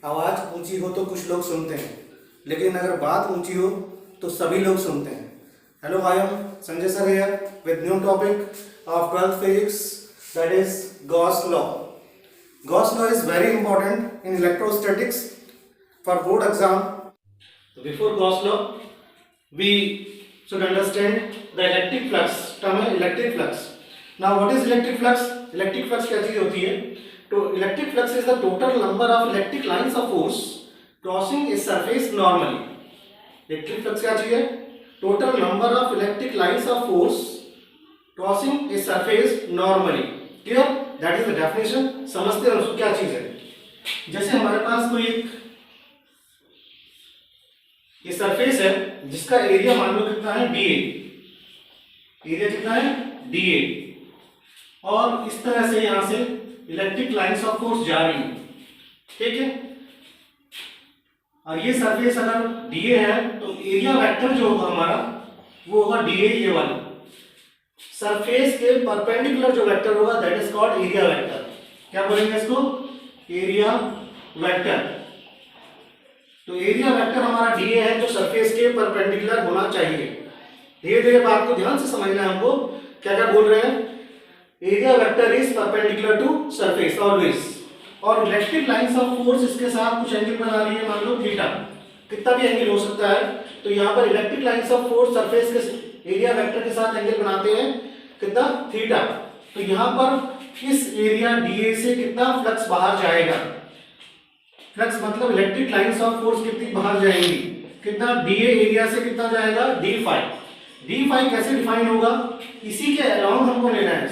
आवाज़ ऊंची हो तो कुछ लोग सुनते हैं, लेकिन अगर बात ऊंची हो तो सभी लोग सुनते हैं। Hello, I am Sanjay sir here with new topic of 12th physics, that is Gauss law. Gauss law is very important in electrostatics for board exam. So before Gauss law, we should understand the electric flux. Term है electric flux. Now what is electric flux? Electric flux क्या चीज होती है? तो electric flux is the total number of electric lines of force crossing a surface normally. Electric flux क्या चीज है? Total number of electric lines of force crossing a surface normally. Clear? That is the definition. समझते हैं उसको क्या चीज है. जैसे हमारे पास कोई एक ये सरफेस है जिसका एरिया मान लो कितना है dA. एरिया कितना है dA, और इस तरह से यहां से इलेक्ट्रिक लाइंस ऑफ फोर्स जा रही है. ठीक है, और ये सरफेस अगर dA है तो एरिया वेक्टर जो होगा हमारा वो होगा dA. ये वाला सरफेस के परपेंडिकुलर जो वेक्टर होगा that is called area vector. क्या बोलेंगे इसको? Area vector. तो एरिया वेक्टर हमारा dA है जो सरफेस के परपेंडिकुलर होना चाहिए. धीरे धीरे बात को ध्यान से समझना है हमको. क्या क्या बोल रहे हैं? Area vector is perpendicular to surface always, और इलेक्ट्रिक लाइंस ऑफ फोर्स इसके साथ कुछ एंगल बना रही है, मान लो थीटा. कितना भी एंगल हो सकता है. तो यहाँ पर electric lines of force surface के एरिया वेक्टर के साथ एंगल बनाते हैं. कितना? थीटा. तो यहाँ पर इस एरिया dA से कितना फ्लक्स बाहर जाएगा? फ्लक्स मतलब इलेक्ट्रिक लाइंस ऑफ फोर्स कितनी बाहर जाएंगी? कितना? dA एरिया से कितना जाएगा? d phi. d फाई कैसे डिफाइन होगा? इसी के अराउंड हमको लेना है.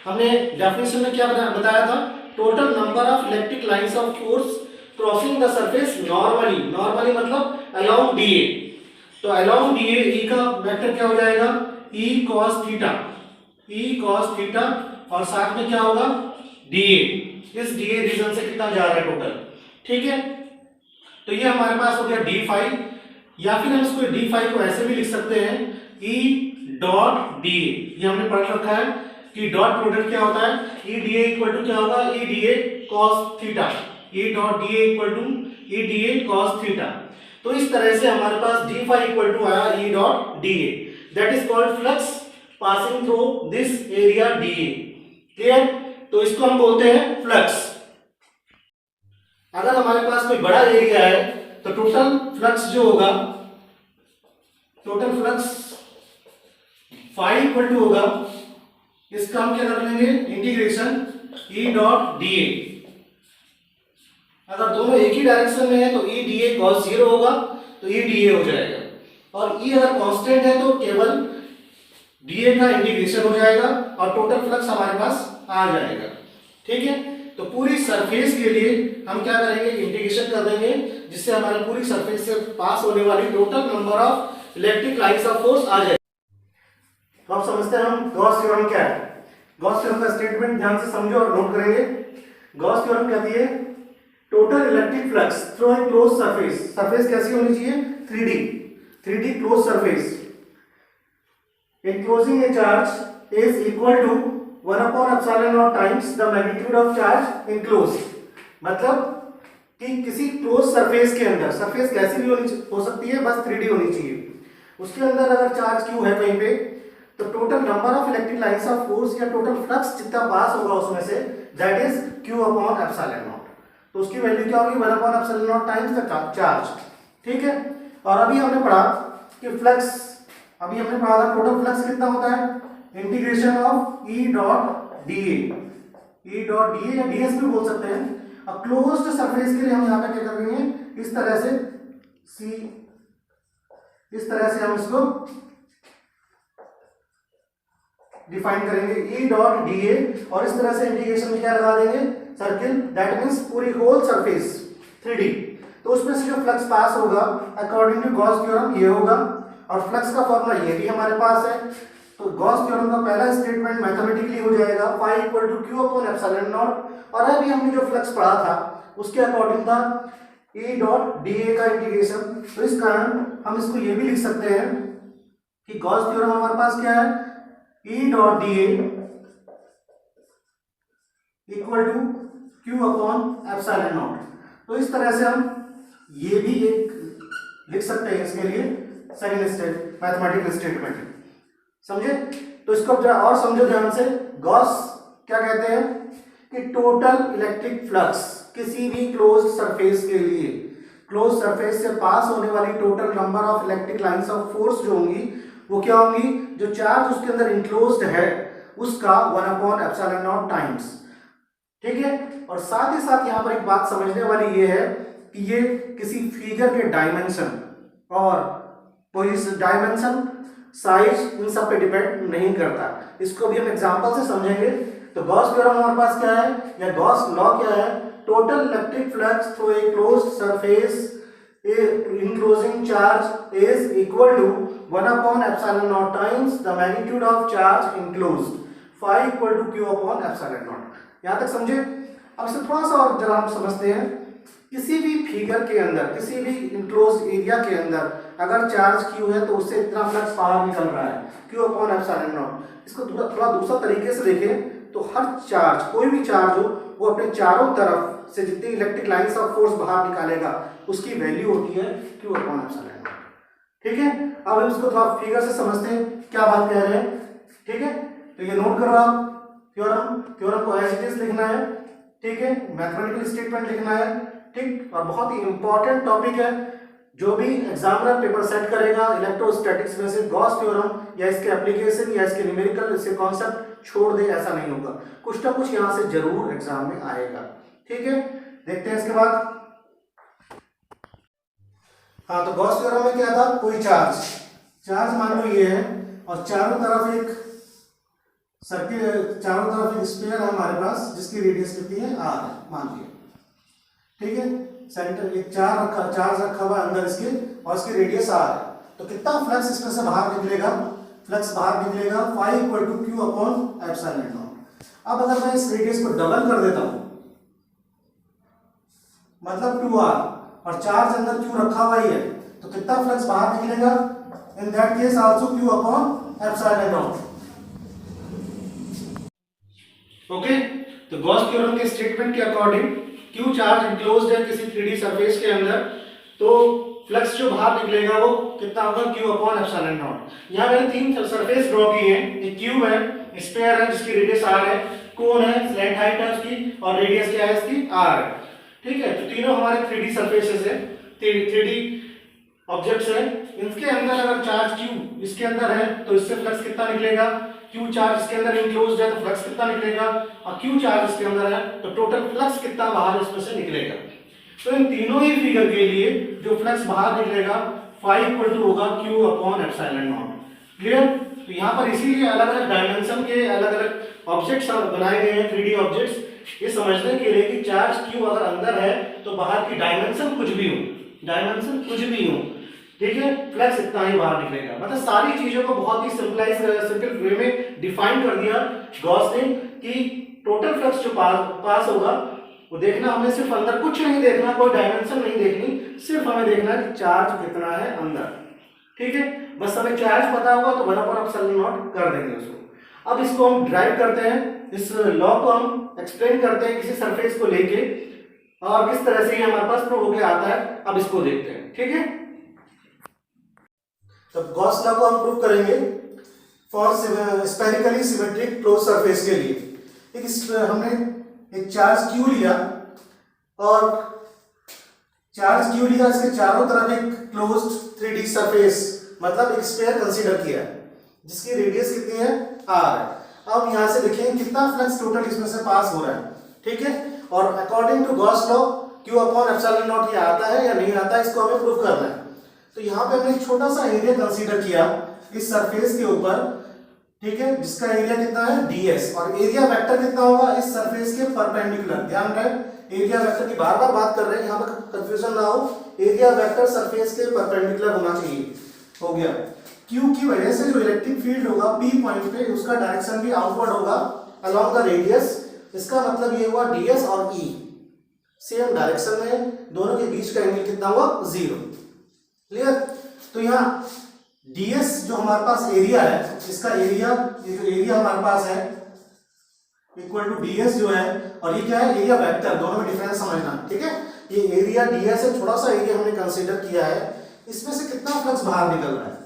हमने डेफिनेशन में क्या बताया था? Total number of electric lines of force crossing the surface normally. Normally मतलब अलोंग dA. तो अलोंग dA E का वेक्टर क्या हो जाएगा? E cos theta. E cos theta, और साथ में क्या होगा? dA. इस dA रीजन से कितना जा रहा है टोटल. ठीक है, तो ये हमारे पास हो गया d फाई. या फिर हम इसको d फाई को ऐसे भी लिख सकते हैं E डॉट dA. ये हमने पढ़ रखा है कि डॉट प्रोडक्ट क्या होता है. E dA इक्वल टू क्या होगा? E dA cos theta. E dot dA equal to E dA cos theta. तो इस तरह से हमारे पास d फाई इक्वल टू आया E dot dA. That is called flux passing through this area dA. Clear? तो इसको हम बोलते हैं फ्लक्स. अगर हमारे पास कोई बड़ा एरिया है तो टोटल फ्लक्स जो होगा, total flux phi equal to होगा, इसका हम क्या कर लेंगे? Integration E dot dA. अगर दोनों एक ही डायरेक्शन में है तो E dA cos 0 होगा, तो E dA हो जाएगा. और E अगर कांस्टेंट है तो केवल dA का इंटीग्रेशन हो जाएगा और टोटल फ्लक्स हमारे पास आ जाएगा. ठीक है, तो पूरी सरफेस के लिए हम क्या करेंगे? इंटीग्रेशन कर देंगे, जिससे हमारे पूरी सरफेस से पास होने वाली total number of electric lines of force आ जाएगा. तो आप समझते हैं हम गॉस थ्योरम क्या है. गॉस थ्योरम का स्टेटमेंट ध्यान से समझो और नोट करेंगे. गॉस थ्योरम कहती है total electric flux through a close surface. Surface कैसी होनी चाहिए? 3D closed surface enclosing a charge is equal to 1 upon epsilon naught times the magnitude of charge enclosed. मतलब कि किसी क्लोज सरफेस के अंदर, सरफेस कैसी भी हो सकती है, बस 3D होनी चाहिए. उसके अंदर अगर चार्ज Q है कहीं पे, तो total number of electric lines of force या टोटल फ्लक्स जितना पास होगा उसमें say that is Q upon epsilon naught. तो उसकी वैल्यू क्या होगी? 1 upon epsilon not times the charge. ठीक है, और अभी हमने पढ़ा कि फ्लक्स, अभी हमने पढ़ा था टोटल फ्लक्स कितना होता है? Integration of E dot dA. E dot dA या ds भी बोल सकते हैं. अब क्लोज्ड सरफेस के लिए हम यहाँ पे क्या करेंगे? इस तरह से C, इस तरह से हम इसको डिफाइन करेंगे E डॉट dA, और इस तरह से इंटीग्रेशन में क्या लगा देंगे? सर्किल. दैट मींस पूरी होल सरफेस 3D. तो उसमें से जो फ्लक्स पास होगा अकॉर्डिंग टू गॉस थ्योरम ये होगा, और फ्लक्स का फॉर्मूला ये भी हमारे पास है. तो गॉस थ्योरम का पहला स्टेटमेंट मैथमेटिकली हो जाएगा phi equal to Q upon epsilon naught. और अभी हमने जो फ्लक्स पढ़ा था उसके अकॉर्डिंग था E डॉट dA का इंटीग्रेशन. तो इस कारण हम इसको ये भी लिख सकते हैं कि गॉस थ्योरम हमारे पास क्या है? E dot dA equal to Q upon epsilon naught. तो इस तरह से हम ये भी एक लिख सकते हैं इसके लिए सेकंड स्टेट मैथमेटिकल स्टेटमेंट, समझे। तो इसको और समझो ध्यान से। गॉस क्या कहते हैं कि टोटल इलेक्ट्रिक फ्लक्स किसी भी क्लोज्ड सरफेस के लिए, क्लोज सरफेस से पास होने वाली total number of electric lines of force जो होंगी वो क्या होंगी, जो चार्ज उसके अंदर इंक्लोज्ड है उसका 1/ε0 टाइम्स, ठीक है। और साथ ही साथ यहां पर एक बात समझने वाली ये है कि ये किसी फिगर के डायमेंशन और डायमेंशन साइज इन सब पे डिपेंड नहीं करता। इसको भी हम एग्जांपल से समझेंगे। तो गॉस थ्योरम हमारे पास क्या है या गॉस लॉ क्या है, total electric flux through a closed surface enclosing charge is equal to 1/ε0 times the magnitude of charge enclosed, phi equal to q/ε0। यहां तक समझे। अब इसे थोड़ा सा और जरा हम समझते हैं। किसी भी फिगर के अंदर, किसी भी इंक्लोज एरिया के अंदर अगर चार्ज q है तो उससे इतना फ्लक्स बाहर निकल रहा है q/ε0। इसको थोड़ा दूसरा तरीके से देखें तो हर चार्ज, कोई भी चार्ज हो, वो अपने चारों तरफ से जितनी इलेक्ट्रिक लाइंस ऑफ फोर्स बाहर निकालेगा उसकी वैल्यू होती है q/ε0, ठीक है। अब हम इसको थोड़ा फिगर से समझते हैं क्या बात कह रहे हैं, ठीक है। तो ये नोट करो आप, थ्योरम को एज इट इज लिखना है, ठीक है, मैथमेटिकल स्टेटमेंट लिखना है, ठीक। और बहुत ही इंपॉर्टेंट टॉपिक है, जो भी एग्जामिनर पेपर सेट करेगा इलेक्ट्रोस्टैटिक्स में से गॉस थ्योरम या इसके एप्लीकेशन या इसके न्यूमेरिकल इसके कॉन्सेप्ट छोड़ दे, ऐसा नहीं होगा, कुछ ना कुछ यहां से जरूर एग्जाम में आएगा, ठीक है। देखते हैं इसके बाद। हाँ, तो गॉस थ्योरम में क्या था, कोई चार्ज मान लो ये है और चारों तरफ एक सर्किल, चारों तरफ एक स्फीयर है हमारे पास जिसकी रेडियस कितनी है r है, मान लिया, ठीक है। सेंटर एक चार्ज रखा हुआ है अंदर इसके और इसकी रेडियस r है। तो कितना फ्लक्स इसमें से बाहर निकलेगा, फ्लक्स बाहर निकलेगा phi equal to q/ε0। अब अगर मैं इस रेडियस को डबल कर देता हूं मतलब 2r और चार्ज अंदर q रखा हुआ ही है, तो कितना फ्लक्स बाहर निकलेगा, in that case also q/ε0। Okay. तो गॉस थ्योरम के स्टेटमेंट के अकॉर्डिंग q चार्ज इंक्लोज्ड है किसी 3D सरफेस के अंदर, तो फ्लक्स जो बाहर निकलेगा वो कितना होगा q/ε0। यहां मैंने तीन सरफेस ड्रॉ की है, एक क्यूब है, स्फीयर है जिसकी रेडियस r है, कोन है, स्लैंट हाइट है उसकी और रेडियस क्या है इसकी r है, ठीक है। तो तीनों हमारे 3D सरफेसेस है, 3D ऑब्जेक्ट्स है। इनके अंदर अगर चार्ज q इसके अंदर है तो इससे फ्लक्स कितना निकलेगा, q चार्ज इसके अंदर इंक्लोज्ड है तो फ्लक्स कितना निकलेगा, और q चार्ज इसके अंदर है तो टोटल फ्लक्स कितना बाहर इसमें से निकलेगा। तो इन तीनों ही फिगर के लिए जो फ्लक्स बाहर निकलेगा phi इक्वल टू होगा q/ε0। क्लियर। तो यहाँ पर इसीलिए अलग अलग डायमेंशन के अलग अलग ऑब्जेक्ट्स बनाए गए हैं, 3D ऑब्जेक्ट्स, ये समझने के लिए कि चार्ज q अगर अंदर है तो बाहर की डायमेंशन कुछ भी हो, ठीक है, फ्लक्स इतना ही बाहर निकलेगा। मतलब सारी चीजों को बहुत ही सिंपल वे में डिफाइन कर दिया गॉस ने कि टोटल फ्लक्स जो पास होगा वो देखना, हमें सिर्फ अंदर, कुछ नहीं देखना, कोई डायमेंशन नहीं देखनी, सिर्फ हमें देखना है कि चार्ज कितना है अंदर, ठीक है। बस हमें चार्ज पता होगा तो 1/ε0 कर देंगे उसको। अब इसको हम ड्राइव करते हैं, इस लॉ को हम एक्सप्लेन करते हैं किसी सरफेस को लेके और किस तरह से ये हमारे पास प्रूव होके आता है। अब इसको देखते हैं, ठीक है। तो गॉस लॉ को हम प्रूव करेंगे for spherically symmetric close surface के लिए। हमने एक चार्ज q लिया और इसके चारों तरफ एक क्लोज्ड 3D सरफेस मतलब एक स्फीयर कंसीडर किया जिसकी रेडियस कितनी है r है। अब यहां से देखें कितना फ्लक्स टोटल इसमें से पास हो रहा है, ठीक है। और according to Gauss law q/ε0 ये आता है या नहीं आता है, इसको हमें प्रूव करना है। तो यहाँ पे हमने एक छोटा सा एरिया कंसीडर किया इस सरफेस के ऊपर, ठीक है, जिसका एरिया कितना है ds और एरिया वेक्टर कितना होगा इस सरफेस के परपेंडिकुलर। ध्यान रहे एरिया वेक्टर की बार बार बात कर रहे हैं, यहाँ पर कंफ्यूजन ना हो, एरिया वेक्टर सरफेस के परपेंडिकुलर होना चाहिए। हो गया। q की वजह से जो इलेक्ट्रिक फील्ड होगा p पॉइंट पे उसका डायरेक्शन भी आउटवर्ड होगा अलोंग द रेडियस। इसका मतलब ये हुआ ds और e सेम डायरेक्शन में, दोनों के बीच का एंगल कितना हुआ 0। क्लियर। तो यहाँ ds जो हमारे पास एरिया है, इसका एरिया, ये जो एरिया हमारे पास है इक्वल टू ds जो है, और ये क्या है एरिया वेक्टर, दोनों में डिफरेंस समझना, ठीक है। ये एरिया ds है, थोड़ा सा एरिया हमने कंसीडर किया है, इसमें से कितना फ्लक्स बाहर निकल रहा है,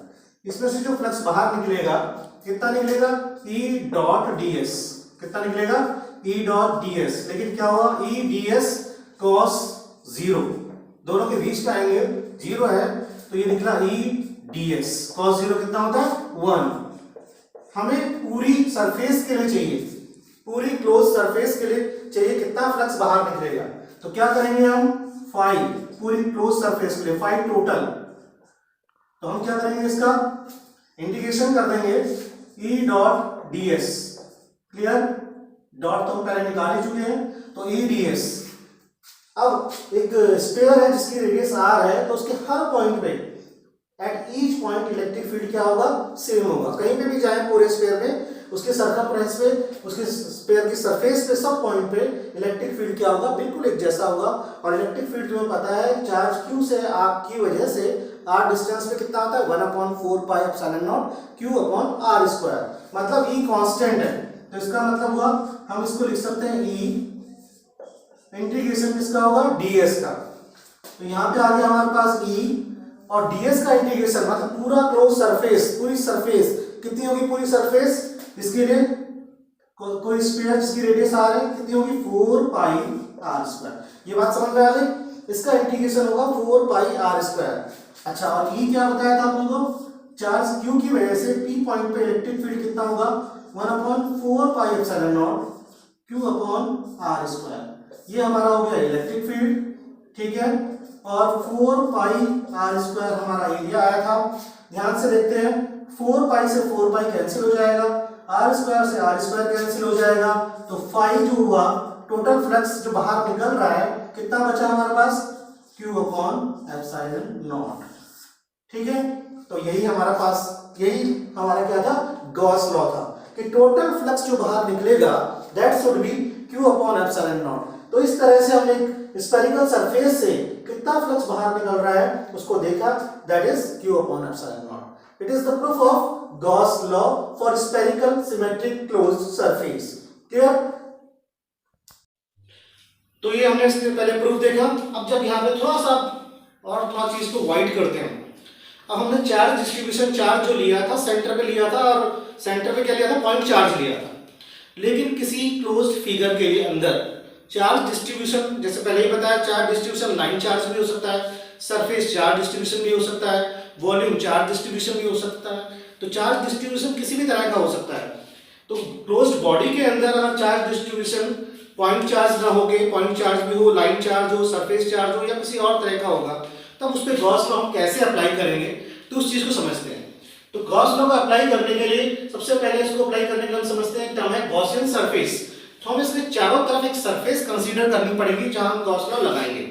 इसमें से जो फ्लक्स बाहर निकलेगा कितना निकलेगा, E डॉट ds, कितना निकलेगा, E डॉट ds, लेकिन क्या हुआ, E ds cos 0, दोनों के बीच का एंगल 0 है, तो ये निकला E ds cos 0 कितना होता है 1। हमें पूरी सरफेस के लिए चाहिए, पूरी क्लोज सरफेस के लिए चाहिए कितना फ्लक्स बाहर निकलेगा, तो क्या करेंगे हम, फाई पूरी क्लोज सरफेस के लिए, फाई टोटल, तो हम क्या करेंगे, इसका इंटीग्रेशन कर देंगे E dot ds, clear, dot तो हम पहले निकाल ही चुके हैं, तो E ds। अब एक स्फीयर है जिसकी रेडियस r है, तो उसके हर पॉइंट पे at each point electric field क्या होगा, सेम होगा, कहीं पे भी जाए पूरे स्फीयर में, उसके सर्कमफ्रेंस पे, उसके स्फीयर की सरफेस पे, सब पॉइंट पे इलेक्ट्रिक फील्ड क्या होगा, बिल्कुल एक जैसा होगा। और इलेक्ट्रिक फील्ड तुम्हें पता है चार्ज q से r की वजह से r डिस्टेंस पे कितना होता है 1/4 pi epsilon not q upon r square, मतलब E कांस्टेंट है, तो इसका मतलब हुआ हम इसको लिख सकते हैं E इंटीग्रेशन किसका होगा, ds का, तो यहाँ पे आ गया हमारे पास E, और ds का इंटीग्रेशन मतलब पूरा क्लोज सरफेस, पूरी सरफेस कितनी होगी, पूरी सरफेस इसके लिए कोई स्फीयर जिसकी रेडियस r है कितनी होगी 4 पाई r स्क्वायर, ये बात समझ में आ गई, इसका इंटीग्रेशन होगा 4 पाई r स्क्वायर। अच्छा, और E क्या बताया था अपन को, चार्ज q की वजह से p पॉइंट पे इलेक्ट्रिक फील्ड कितना होगा 1/4 pi epsilon not q upon r square, ये हमारा हो गया इलेक्ट्रिक फील्ड, ठीक है, और 4 पाई r स्क्वायर हमारा एरिया आया था। ध्यान से देखते हैं, 4 पाई से 4 पाई कैंसिल हो जाएगा, r स्क्वायर से r स्क्वायर कैंसिल हो जाएगा, तो फाई जो हुआ टोटल फ्लक्स जो बाहर निकल रहा है कितना बचा हमारे पास, q अपॉन एप्सिलॉन नॉट, ठीक है। तो यही हमारा पास, यही हमारा क्या था, गॉस लॉ था कि टोटल फ्लक्स जो बाहर निकलेगा that should be q upon epsilon naught. तो इस तरह से हमने एक स्फेरिकल सरफेस से कितना फ्लक्स बाहर निकल रहा है उसको देखा, that is q upon epsilon not. It is the proof of Gauss law for spherical symmetric closed surface, clear. तो ये हमने इसके पहले प्रूफ देखा। अब जब यहाँ पे थोड़ा सा और थोड़ा चीज को वाइड करते हैं, अब हमने चार्ज डिस्ट्रीब्यूशन, चार्ज जो लिया था सेंटर पे लिया था, और सेंटर पे क्या लिया था, पॉइंट चार्ज लिया था, लेकिन किसी क्लोज्ड फिगर के लिए अंदर चार्ज डिस्ट्रीब्यूशन, जैसे पहले ही बताया, चार्ज डिस्ट्रीब्यूशन लाइन चार्ज भी हो सकता है, सरफेस चार्ज डिस्ट्रीब्यूशन भी हो सकता है, वॉल्यूम चार्ज डिस्ट्रीब्यूशन भी हो सकता है, तो चार्ज डिस्ट्रीब्यूशन किसी भी तरह का हो सकता है। तो क्लोज्ड बॉडी के अंदर अगर चार्ज डिस्ट्रीब्यूशन पॉइंट चार्ज ना हो, पॉइंट चार्ज भी हो, लाइन चार्ज हो, सरफेस चार्ज हो, या किसी और तरह का होगा, तब उस पर गॉस लॉ हम कैसे अप्लाई करेंगे, तो उस चीज को समझते हैं। तो गॉस लॉ को अप्लाई करने के लिए सबसे पहले इसको अप्लाई करने के लिए हम समझते हैं टर्म है गॉसियन सरफेस। तो हम इसके चारों तरफ एक सरफेस कंसीडर करनी पड़ेगी जहां हम गॉस लॉ लगाएंगे,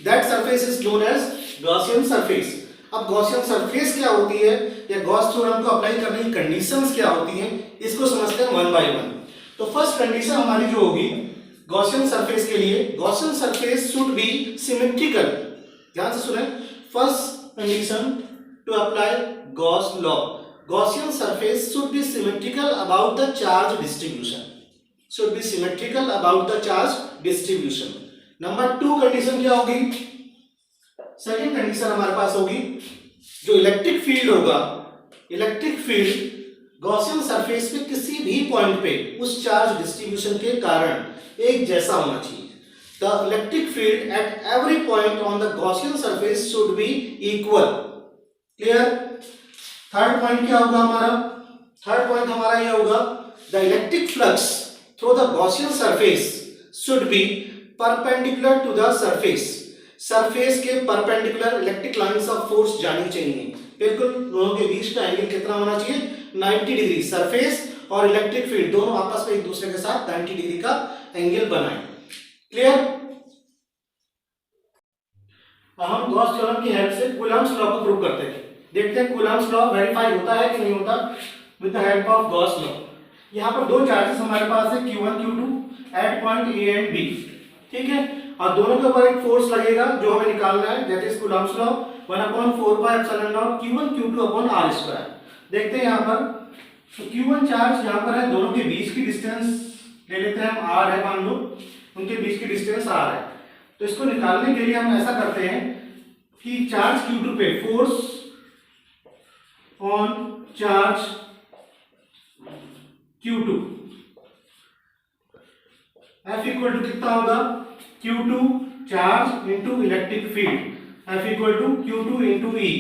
that surface is known as Gaussian surface. अब गॉसियन सरफेस क्या होती है, या गॉस थ्योरम को अप्लाई करने की कंडीशंस क्या होती हैं, इसको समझते हैं वन बाय वन। तो फर्स्ट कंडीशन हमारी जो होगी गॉसियन सरफेस के लिए, Gaussian surface should be symmetrical. ध्यान से सुने, first condition to apply Gauss law, Gaussian surface should be symmetrical about the charge distribution, should be symmetrical about the charge distribution। Number 2 condition क्या होगी, second condition हमारे पास होगी जो electric field होगा, इलेक्ट्रिक फील्ड गॉसियन सरफेस पे किसी भी पॉइंट पे उस चार्ज डिस्ट्रीब्यूशन के कारण एक जैसा होना चाहिए। The electric field at every point on the Gaussian surface should B equal, clear. Third point क्या होगा हमारा, थर्ड पॉइंट हमारा यह होगा the electric flux through the Gaussian surface should be perpendicular to the surface, surface के perpendicular electric lines of force जानी चाहिए, बिल्कुल दोनों के बीच का एंगल कितना होना चाहिए 90 डिग्री, सरफेस और इलेक्ट्रिक फील्ड दोनों आपस में एक दूसरे के साथ 90 डिग्री का एंगल बनाएं, क्लियर। अब हम गॉस थ्योरम की हेल्प से कूलम्ब्स लॉ को प्रूव करते हैं, देखते हैं कूलम्ब्स लॉ वेरीफाई होता है कि नहीं होता with the help of Gauss law. यहाँ पर दो चार्जेस हमारे पास है Q1 Q2 at point A and B, ठीक है, और दोनों के ऊपर एक फोर्स लगेगा जो हमें निकालना है, that is Coulomb's law 1/4 pi epsilon not Q1 Q2 upon R square. देखते हैं यहाँ पर, तो Q1 चार्ज यहाँ पर है, दोनों के बीच की डिस्टेंस ले लेते हैं हम, R है मान लो, उनके बीच की डिस्टेंस R है, तो इसको निकालने के लिए हम ऐसा करते हैं कि चार्ज Q2 पे force on charge Q2 F equal to कितना होगा, Q2 charge into electric field, F equal to Q2 into E,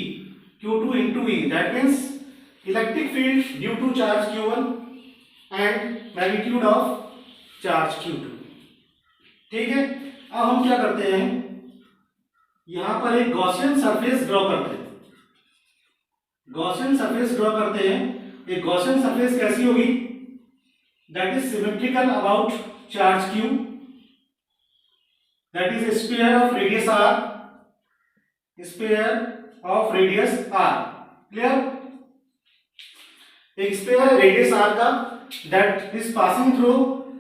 Q2 into E, that means electric field due to charge Q1 and magnitude of charge Q2। ठीक है, अब हम क्या करते हैं, यहां पर एक गॉसियन सरफेस ड्रॉ करते हैं। गॉसियन सरफेस ड्रॉ करते हैं। एक गॉसियन सरफेस कैसी होगी, that is symmetrical about charge Q, that is sphere of radius R, sphere of radius R। Clear, एक स्फीयर रेडियस R का that is passing through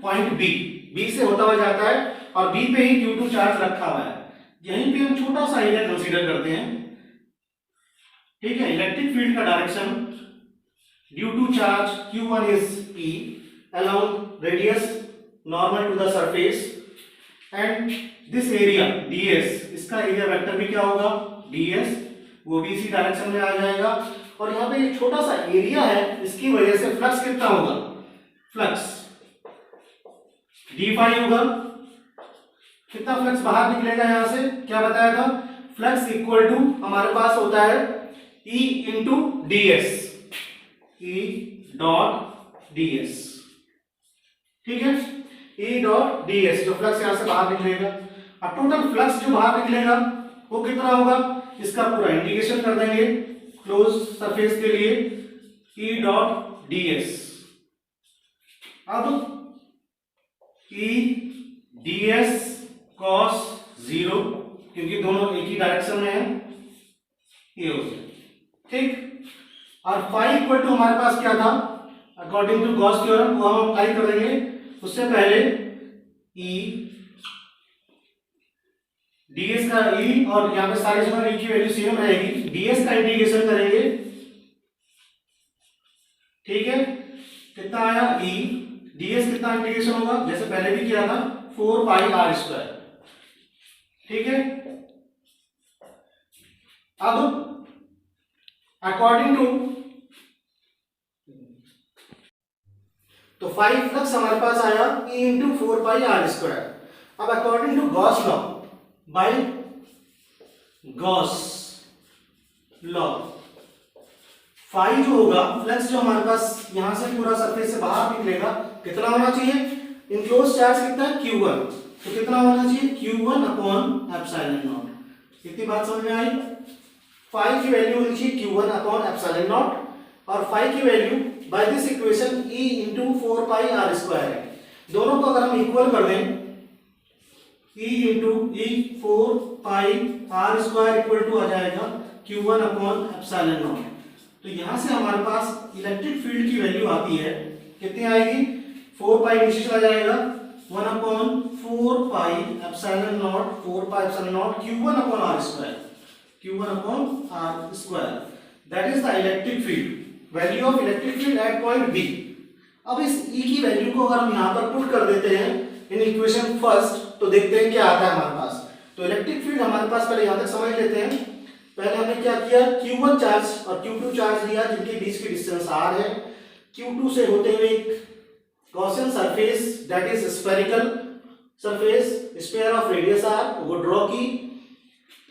point B से होता हुआ जाता है और B पे ही Q2 चार्ज रखा हुआ है। यहीं पे हम छोटा सा एरिया कंसीडर करते हैं। ठीक है, इलेक्ट्रिक फील्ड का direction due to charge Q1 is E along radius normal to the surface and this area ds, इसका एरिया वेक्टर भी क्या होगा, ds, वो भी इसी डायरेक्शन में आ जाएगा। और यहाँ पे एक छोटा सा एरिया है, इसकी वजह से फ्लक्स कितना होगा, फ्लक्स d फाई होगा। कितना फ्लक्स बाहर निकलेगा यहां से, क्या बताया था, फ्लक्स इक्वल टू हमारे पास होता है E into ds, E dot ds। ठीक है, E डॉट ds जो फ्लक्स यहां से बाहर निकलेगा। अब टोटल फ्लक्स जो बाहर निकलेगा वो कितना होगा, इसका पूरा इंटीग्रेशन कर देंगे क्लोज सरफेस के लिए, E डॉट ds। अब E ds cos 0, क्योंकि दोनों एक ही डायरेक्शन में है, ये हो गया। ठीक, और फाई इक्वल टू हमारे पास क्या था, अकॉर्डिंग टू गॉस थ्योरम, वो हम अप्लाई कर देंगे। उससे पहले E ds का E, और यहाँ पे सारी जगह E की वैल्यू सेम रहेगी, ds का इंटीग्रेशन करेंगे। ठीक है, कितना आया E, ds कितना इंटीग्रेशन होगा, जैसे पहले भी किया था, 4 पाई r स्क्वायर। ठीक है, अब अकॉर्डिंग टू, तो 5 फ्लक्स हमारे पास आया E into 4 pi r square. अब according to Gauss law, by Gauss law, phi जो होगा, फ्लक्स जो हमारे पास यहां से पूरा सरफेस से बाहर निकलेगा, कितना होना चाहिए, इनक्लोज चार्ज कितना है, Q1, तो कितना होना चाहिए, Q1 अपॉन एप्सिलॉन नॉट। इतनी बात समझ में आई। फाई की वैल्यू होनी चाहिए Q1 अपॉन एप्सिलॉन नॉट, और फाई की value by this equation E into 4 pi r square है। दोनों को अगर हम इक्वल कर दें, E into E 4 pi r square equal to आ जाएगा Q1 अपॉन एप्सिलॉन नॉट। तो यहां से हमारे पास इलेक्ट्रिक फील्ड की वैल्यू आती है, कितनी आएगी, 4 पाई नीचे चला जाएगा, 1 upon 4 pi epsilon not, 4 pi epsilon not Q1 upon r square, Q1 upon r square, that is the electric field, value of electric field at point B। अब इस E की वैल्यू को अगर हम यहां पर पुट कर देते हैं इन इक्वेशन फर्स्ट, तो देखते हैं क्या आता है हमारे पास। तो इलेक्ट्रिक फील्ड हमारे पास, पहले यहां तक समझ लेते हैं। पहले हमने क्या किया, Q1 चार्ज और Q2 चार्ज लिया, जिनके बीच की डिस्टेंस r है। Q2 से होते हुए एक Gaussian surface that is spherical surface, sphere of radius r, वो ड्रॉ की।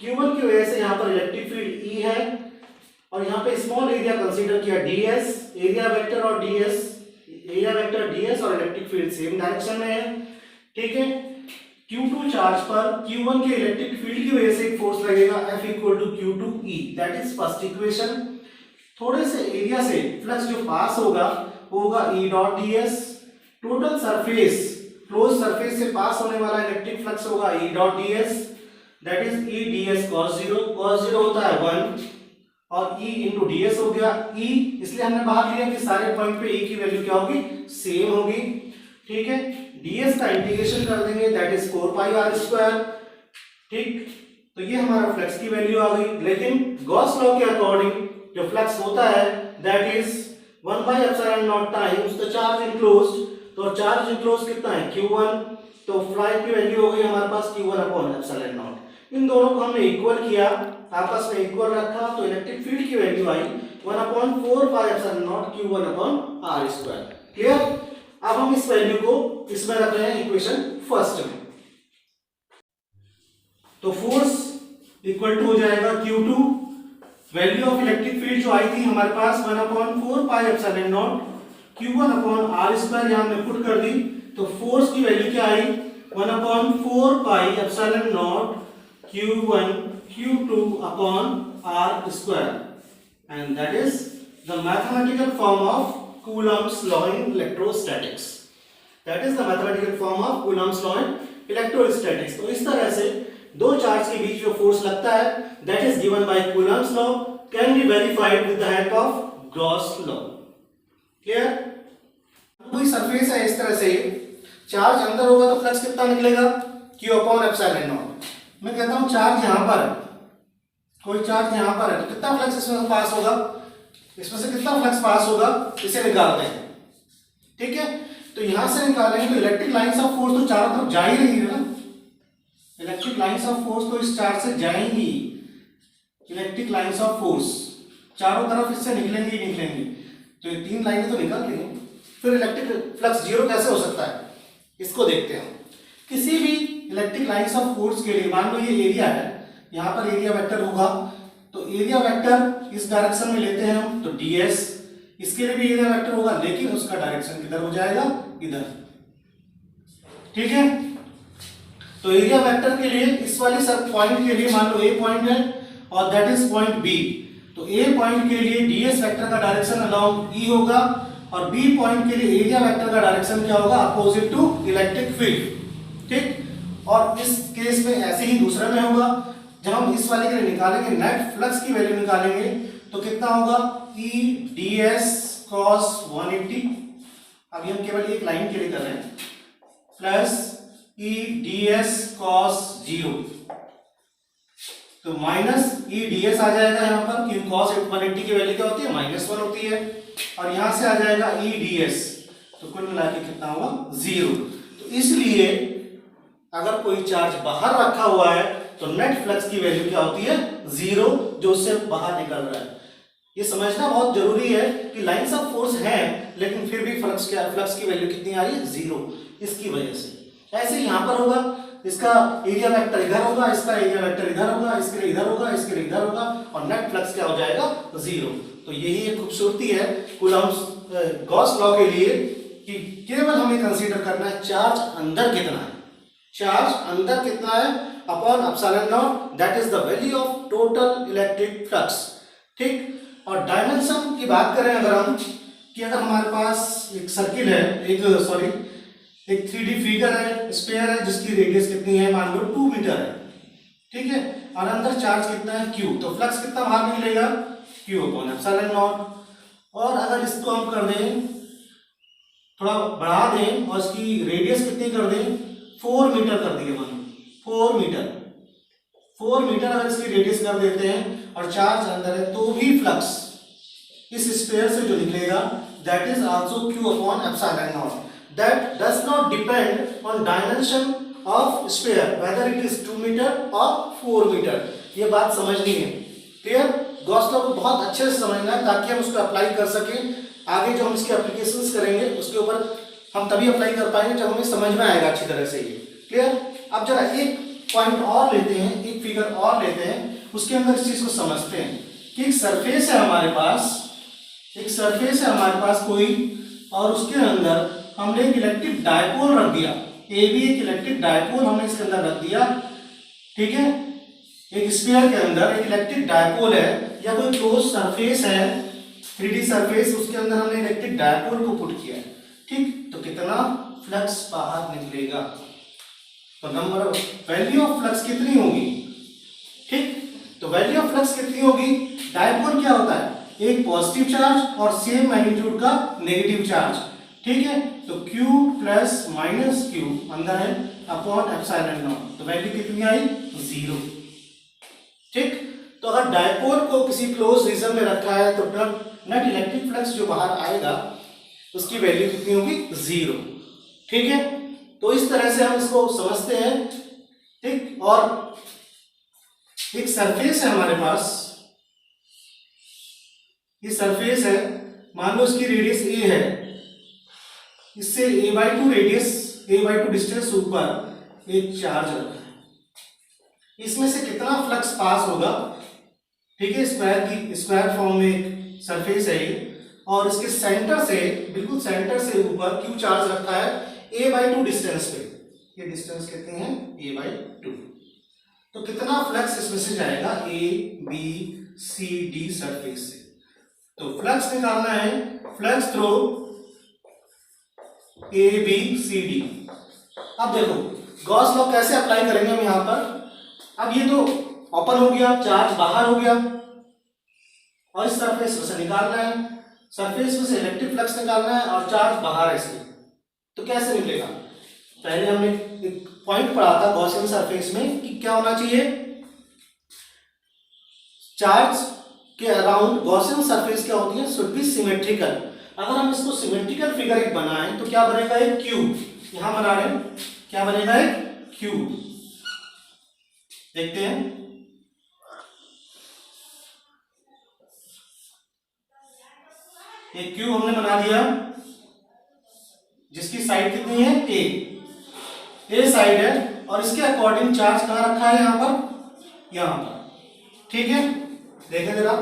Q1 की वजह से यहां पर इलेक्ट्रिक फील्ड E है, और यहाँ पे स्मॉल एरिया कंसीडर किया ds, एरिया वेक्टर और ds, एरिया वेक्टर ds और इलेक्ट्रिक फील्ड सेम डायरेक्शन में है। ठीक है, Q2 चार्ज पर Q1 के इलेक्ट्रिक फील्ड की वजह से एक फोर्स लगेगा F equal to Q2E, that is first equation. थोड़े से एरिया से फ्लक्स जो पास होगा वो होगा E dot ds। Total surface, close surface से पास होने वाला इलेक्ट्रिक फ्लक्स होगा E dot ds, that is E ds cos 0, cos 0 होता है 1, और E इंटू ds हो गया E, इसलिए हमने बाहर लिया कि सारे पॉइंट पे E की वैल्यू क्या होगी, सेम होगी। ठीक है, ds का इंटीग्रेशन कर देंगे, that is 4 pi r square. ठीक, तो ये हमारा फ्लक्स की वैल्यू आ गई। लेकिन गॉस लॉ के अकॉर्डिंग जो फ्लक्स होता है that is 1 by epsilon not times the charge enclosed. तो चार्ज इनक्लोज कितना है, Q1, तो फ्लाइट की वैल्यू हो गई हमारे पास Q1/ε0। इन दोनों को हमने इक्वल किया, आपस में इक्वल रखा, तो इलेक्ट्रिक फील्ड की वैल्यू आई 1/4πε0 Q1/r²। क्लियर? अब हम इस वैल्यू को इसमें रख रहे हैं इक्वेशन फर्स्ट में। तो फोर्स इक्वल टू हो जाएगा Q2, value of electric field जो आई थी हमारे पास 1/4πε0 Q1/r², यहां हमने पुट कर दी, तो फोर्स की वैल्यू क्या आई 1/4πε0 Q1 Q2/r², and that is the mathematical form of Coulomb's law in electrostatics. That is the mathematical form of Coulomb's law in electrostatics. तो इस तरह से दो चार्ज के बीच जो फोर्स लगता है that is given by Coulomb's law can be verified with the help of Gauss law. Clear? कोई सरफेस है इस तरह से, चार्ज अंदर होगा तो फ्लक्स कितना निकलेगा Q/ε0। मैं कहता हूं चार्ज यहां पर है, कोई चार्ज यहां पर है, तो कितना फ्लक्स इसमें से पास होगा, इसमें से कितना फ्लक्स पास होगा, इसे निकालते हैं। ठीक है, तो यहां से निकालेंगे तो इलेक्ट्रिक लाइंस ऑफ फोर्स तो चारों तरफ जा ही रही है ना, इलेक्ट्रिक लाइंस ऑफ फोर्स तो इस चार्ज से जाएंगी, इलेक्ट्रिक लाइंस ऑफ फोर्स चारों तरफ इससे निकलेंगी ही निकलेंगी, तो ये तीन लाइनें तो निकल रही हैं। फिर इलेक्ट्रिक फ्लक्स जीरो कैसे हो सकता है, इसको देखते हैं। किसी भी इलेक्ट्रिक लाइंस ऑफ फोर्स के लिए मान लो ये एरिया है, यहाँ पर एरिया वेक्टर होगा, तो एरिया वेक्टर इस डायरेक्शन में लेते हैं हम, तो ds, इसके लिए भी एरिया वेक्टर होगा, लेकिन उसका डायरेक्शन किधर हो जाएगा, इधर। ठीक है, तो एरिया वेक्टर के लिए इस वाले सब पॉइंट के लिए मान लो ए पॉइंट है और दैट इज पॉइंट बी, तो ए पॉइंट के लिए ds वेक्टर का डायरेक्शन अलोंग ई होगा, और बी पॉइंट के लिए एरिया वेक्टर का डायरेक्शन क्या होगा, अपोजिट टू इलेक्ट्रिक फील्ड। ठीक, और इस केस में ऐसे ही दूसरे में होगा, जब हम इस वाले के लिए निकालेंगे नेट फ्लक्स की वैल्यू निकालेंगे तो कितना होगा E ds cos 180, अभी हम केवल एक लाइन के लिए कर रहे हैं, प्लस E ds cos 0, तो माइनस E ds आ जाएगा यहाँ पर, क्योंकि cos 180 की वैल्यू क्या होती है, -1 होती है, और यहां से आ जाएगा E ds, तो कुल मिला के कितना होगा 0। तो इसलिए अगर कोई चार्ज बाहर रखा हुआ है तो नेट फ्लक्स की वैल्यू क्या होती है, 0, जो उससे बाहर निकल रहा है। ये समझना बहुत जरूरी है कि लाइंस ऑफ फोर्स है, लेकिन फिर भी फ्लक्स की वैल्यू कितनी आ रही है, 0, इसकी वजह से। ऐसे यहां पर होगा, इसका एरिया वेक्टर इधर होगा, इसका एरिया वेक्टर इधर होगा, इसके लिए इधर होगा, इसके लिए इधर होगा, और नेट फ्लक्स क्या हो जाएगा, 0। तो यही एक खूबसूरती है कूलम्ब्स गॉस लॉ के लिए कि केवल हमें कंसीडर करना है चार्ज अंदर कितना है, चार्ज अंदर कितना है upon ε0, that is the value of total electric flux. ठीक, और डायमेंशन की बात करें अगर हम, कि अगर हमारे पास एक सर्किल है, एक 3D फिगर है, स्फीयर है, जिसकी रेडियस कितनी है, मान लो 2 मीटर है। ठीक है, और अंदर चार्ज कितना है Q, तो फ्लक्स कितना बाहर निकलेगा, Q/ε0। और अगर इसको हम कर दें, थोड़ा बढ़ा दें और इसकी रेडियस कितनी कर दें, 4 मीटर कर दिए, मान 4 मीटर अगर इसकी रेडियस कर देते हैं और चार्ज अंदर है, तो भी फ्लक्स इस स्फीयर से जो निकलेगा that is also Q/ε0, that does not depend on dimension of sphere whether it is 2 metre और 4 मीटर। ये बात समझनी है, क्लियर? गॉस लॉ को बहुत अच्छे से समझना है ताकि हम उसको अप्लाई कर सकें। आगे जो हम इसके एप्लीकेशंस करेंगे उसके ऊपर हम तभी अप्लाई कर पाएंगे जब हमें समझ में आएगा अच्छी तरह से ये। क्लियर? अब जरा एक पॉइंट और लेते हैं, एक फिगर और लेते हैं, उसके अंदर इस चीज को समझते हैं कि एक सरफेस है हमारे पास कोई, और उसके अंदर हमने एक इलेक्ट्रिक डायपोल रख दिया, ए भी एक इलेक्ट्रिक डायपोल हमने इसके अंदर रख दिया। ठीक है, एक स्फीयर के अंदर एक इलेक्ट्रिक डायपोल है या कोई क्लोज सरफेस है, 3D सरफेस, उसके अंदर हमने इलेक्ट्रिक डायपोल को पुट किया है। ठीक, तो कितना फ्लक्स बाहर निकलेगा, तो नंबर वैल्यू ऑफ फ्लक्स कितनी होगी। ठीक, तो वैल्यू ऑफ फ्लक्स कितनी होगी, डायपोल क्या होता है, एक पॉजिटिव चार्ज और सेम मैग्नीट्यूड का नेगेटिव चार्ज। ठीक है, तो Q प्लस माइनस Q अंदर है अपॉन ε0, तो वैल्यू कितनी आई, 0। ठीक, तो अगर डायपोल को किसी क्लोज रीजन में रखा है तो नेट इलेक्ट्रिक फ्लक्स जो बाहर आएगा उसकी वैल्यू कितनी होगी, 0। ठीक है, तो इस तरह से हम इसको समझते हैं, ठीक। और एक सरफेस है हमारे पास, ये सरफेस है, मान लो इसकी रेडियस ए है, इससे a/2 रेडियस, a/2 डिस्टेंस ऊपर एक चार्ज रखा है, इसमें से कितना फ्लक्स पास होगा, ठीक है। स्क्वायर फॉर्म में एक सरफेस है ये, और इसके सेंटर से, बिल्कुल सेंटर से ऊपर क्यू चार्ज रखा है a/2 डिस्टेंस पे, ये डिस्टेंस कहते हैं a/2। तो कितना फ्लक्स इसमें से जाएगा a b c d surface से। तो फ्लक्स निकालना है, flux through a b c d। अब देखो गॉस लॉ कैसे अप्लाई करेंगे हम यहां पर। अब ये तो ओपन हो गया, चार्ज बाहर हो गया, और इस सरफेस में से निकालना है, सरफेस में से इलेक्ट्रिक फ्लक्स निकालना है, और चार्ज बाहर है इसके। तो कैसे निकलेगा, पहले हमने एक पॉइंट पढ़ा था गॉसियन सरफेस में कि क्या होना चाहिए, चार्ज के अराउंड गॉसियन सरफेस क्या होती है, शुड बी सिमेट्रिकल। अगर हम इसको सिमेट्रिकल फिगर एक बनाएं तो क्या बनेगा, एक क्यूब, यहां बना रहे हैं, क्या बनेगा, एक क्यूब। देखते हैं, एक क्यूब हमने बना दिया, जिसकी साइड कितनी है, ए साइड है, और इसके अकॉर्डिंग चार्ज कहां रखा है, यहां पर, यहां पर, ठीक है। देखें जरा,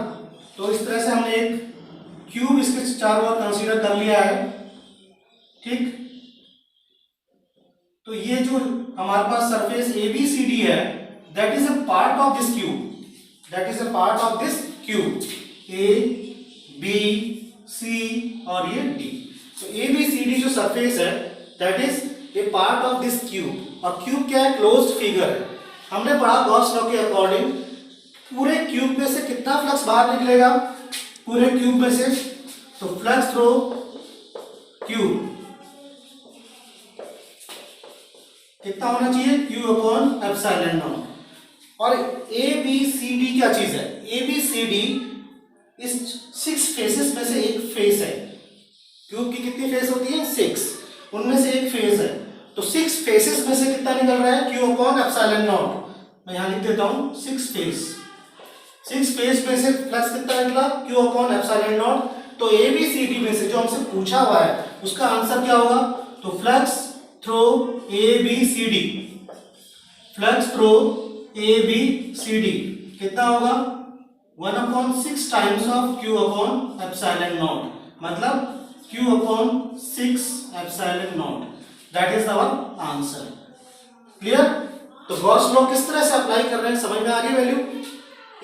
तो इस तरह से हमने एक क्यूब इसके चारों ओर कंसीडर कर लिया है, ठीक। तो ये जो हमारे पास सरफेस ABCD है, that is a part of this cube, that is a part of this cube, A B C और ये D। तो ABCD जो सरफेस है, that is a part of this cube. और क्यूब क्या है, क्लोज्ड फिगर है। हमने पढ़ा गॉस लॉ के अकॉर्डिंग पूरे क्यूब में से कितना फ्लक्स बाहर निकलेगा, पूरे क्यूब में से, तो फ्लक्स थ्रू क्यूब कितना होना चाहिए, Q/ε0। और ABCD क्या चीज है, ABCD इस 6 फेसेस में से एक फेस है। क्यूब की कितनी फेस होती है, 6, उनमें से एक फेस है। तो 6 फेसेस में से कितना निकल रहा है, Q/ε0। मैं यहां लिख देता हूं 6 फेस, 6 फेस में से फ्लक्स कितना निकला, Q/ε0। तो ABCD में से जो हमसे पूछा हुआ है उसका आंसर क्या होगा, तो flux through ABCD, flux through ABCD कितना होगा, 1/6 टाइम्स ऑफ Q/ε0, मतलब Q/6/ε0। That is our answer. Clear. तो गॉस लॉ किस तरह से अप्लाई कर रहे हैं, समझ में आ गई वैल्यू।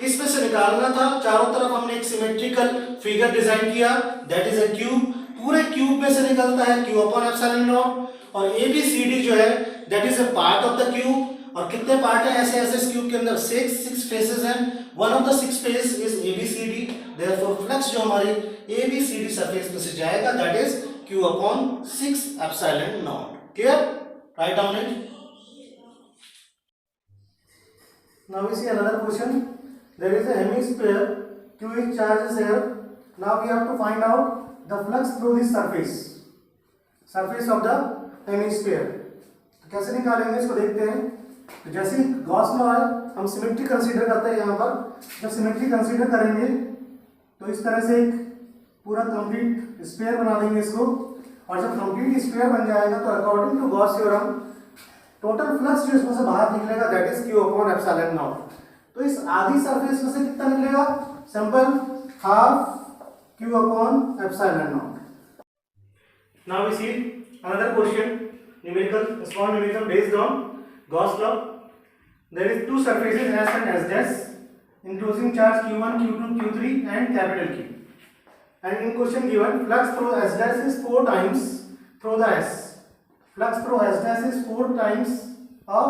इसमें से निकालना था, चारों तरफ हमने एक सिमेट्रिकल फिगर डिजाइन किया, दैट इज अ क्यूब। पूरे क्यूब में से निकलता है Q/ε0, और ABCD जो है that is a part of the cube. और कितने पार्ट हैं ऐसे ऐसे इस क्यूब के अंदर, 6 फेसेस हैं, one of the 6 face is ABCD। Therefore flux जो हमारे ABCD सरफेस में से जाएगा that is Q/6/ε0। Clear, write down it. Now we see another question. There is a hemisphere, Q is charged here. Now we have to find out the flux through this surface of the hemisphere. तो कैसे निकालेंगे इसको, देखते हैं। तो जैसे ही Gauss law है, हम सिमेट्री कंसीडर करते हैं यहाँ पर। जब सिमेट्री कंसीडर करेंगे तो इस तरह से एक पूरा कंप्लीट स्फीयर बना देंगे इसको, और जब कंप्लीट स्फीयर बन जाएगा तो according to Gauss theorem total flux जो इसमें से बाहर निकलेगा दैट इज Q/ε0। तो इस आधी सरफेस में से कितना निकलेगा, simple half Q/ε0। Now we see another question, small numerical based on Gauss law. There is two surfaces S and S dash enclosing charge Q1, Q2, Q3 and capital Q. And in question given, flux through S dash is 4 times through the S. Flux through S dash is 4 times of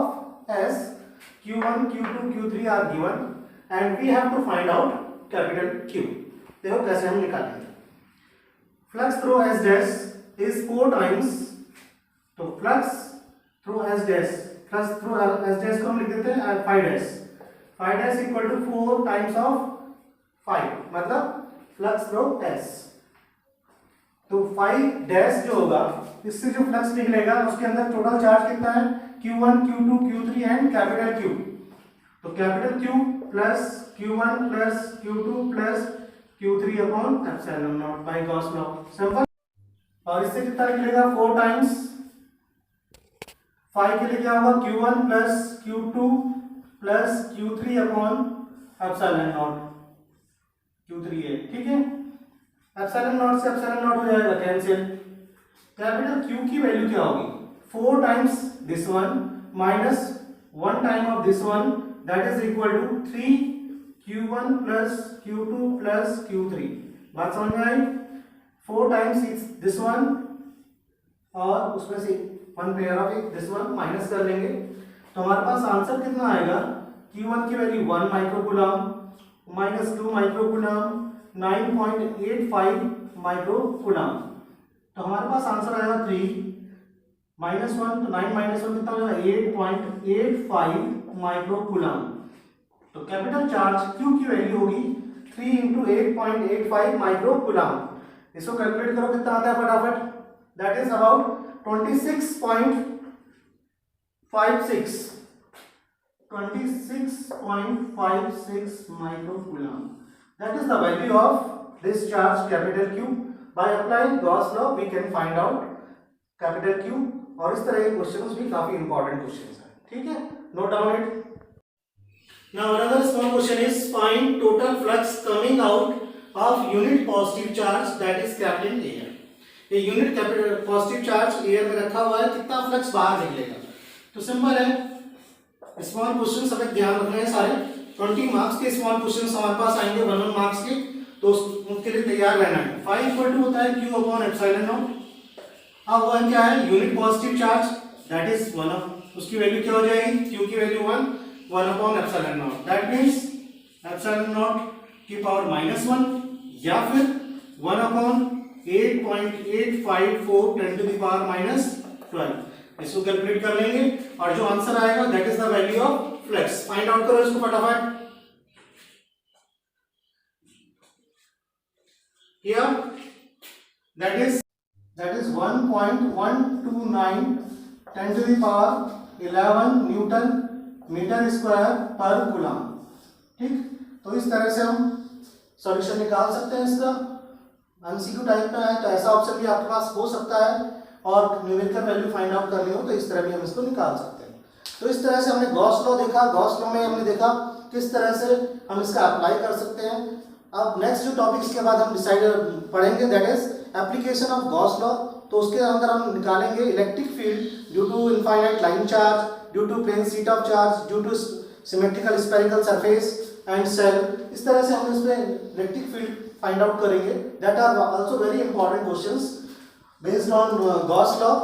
S. Q1, Q2, Q3 are given, and we have to find out capital Q. देखो कैसे हम निकालेंगे। Flux through S dash is 4 times, तो flux through S dash, flux through S dash को हम लिख देते हैं 5 dash, 5 dash equal to 4 times of 5, मतलब flux through S, तो 5 डैश जो होगा इससे जो फ्लक्स निकलेगा उसके अंदर टोटल चार्ज कितना है, Q1 Q2 Q3 and capital Q। तो capital Q plus Q1 plus Q2 plus Q3 upon epsilon naught by Gauss law, simple. और इससे कितना निकलेगा 4 टाइम्स 5 के लिए क्या होगा Q1 plus Q2 plus Q3 upon epsilon naught Q3 है, ठीक है। एप्सिलॉन नॉट से एप्सिलॉन नॉट हो जाएगा कैंसिल। कैपिटल Q की वैल्यू क्या होगी 4 times this one minus 1 time of this one, that is equal to 3 Q1 plus Q2 plus Q3। बात समझ में आई। 4 टाइम्स दिस वन और उसमें से 1 pair of this one minus कर लेंगे, तो हमारे पास आंसर कितना आएगा, Q1 की value 1 microcoulomb minus 2 microcoulomb 9.85 microcoulomb. तो हमारे पास आंसर आएगा 3 माइनस 1, तो 9 माइनस 1 कितना होगा 8.85 माइक्रोकूलम। तो कैपिटल चार्ज Q की वैल्यू होगी 3 इंटू 8.85 माइक्रोकूलम। इसको कैलकुलेट करो कितना आता है फटाफट, that is about 26.56 microcoulomb. That is the value of this charge capital Q. By applying Gauss law we can find out capital Q। और इस तरह के क्वेश्चंस भी काफी इंपॉर्टेंट क्वेश्चंस हैं, ठीक है, note down it. Now another small question is find total flux coming out of unit positive charge that is kept in air। ये यूनिट पॉजिटिव चार्ज एयर में रखा हुआ है, कितना फ्लक्स बाहर निकलेगा। तो सिंपल है, स्मॉल क्वेश्चन सब ध्यान रखने हैं सारे। 20 मार्क्स के स्मॉल क्वेश्चन हमारे पास आएंगे 1 मार्क्स के, तो उनके लिए तैयार रहना है। फाई इक्वल टू होता है Q अपॉन एप्सिलॉन नॉट। अब वह क्या है unit positive charge, that is 1, उसकी वैल्यू क्या हो जाएगी Q की value 1 upon epsilon not, that means epsilon not की पावर -1 या फिर 1 अपॉन 8.854 10 टू द पावर -12। इसको कैलकुलेट कर लेंगे और जो आंसर आएगा that is the value of flux. Find out करो इसको फटाफट। Here that is 1.129 10 to the power 11 newton metre square पर कूलम, ठीक। तो इस तरह से हम सॉल्यूशन निकाल सकते हैं इसका। एमसीक्यू टाइप में है तो ऐसा ऑप्शन भी आपके पास हो सकता है, और न्यूमेरिकल वैल्यू फाइंड आउट करनी हो तो इस तरह भी हम इसको निकाल सकते हैं। तो इस तरह से हमने गॉस लॉ देखा, गॉस लॉ में हमने देखा किस तरह से हम इसका अप्लाई कर सकते हैं। अब नेक्स्ट जो टॉपिक इसके बाद हम डिसाइड पढ़ेंगे that is application of Gauss law. तो उसके अंदर हम निकालेंगे electric field due to infinite line charge, due to plane sheet of charge, due to symmetrical spherical surface and shell. इस तरह से हम इसमें इलेक्ट्रिक फील्ड फाइंड आउट करेंगे, that are also very important questions based on Gauss law.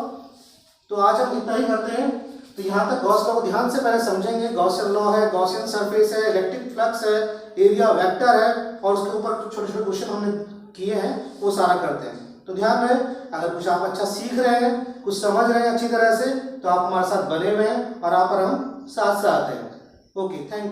तो आज हम इतना ही करते हैं। तो यहाँ तक गॉस लॉ को ध्यान से पहले समझेंगे। गॉसियन लॉ है, गॉसियन सरफेस है, इलेक्ट्रिक फ्लक्स है, एरिया वेक्टर है, और उसके ऊपर छोटे छोटे क्वेश्चन हमने किए हैं वो सारा करते हैं। तो ध्यान रहे, अगर कुछ आप अच्छा सीख रहे हैं, कुछ समझ रहे हैं अच्छी तरह से, तो आप हमारे साथ बने हुए हैं और आप और हम साथ साथ हैं। Okay, thank you.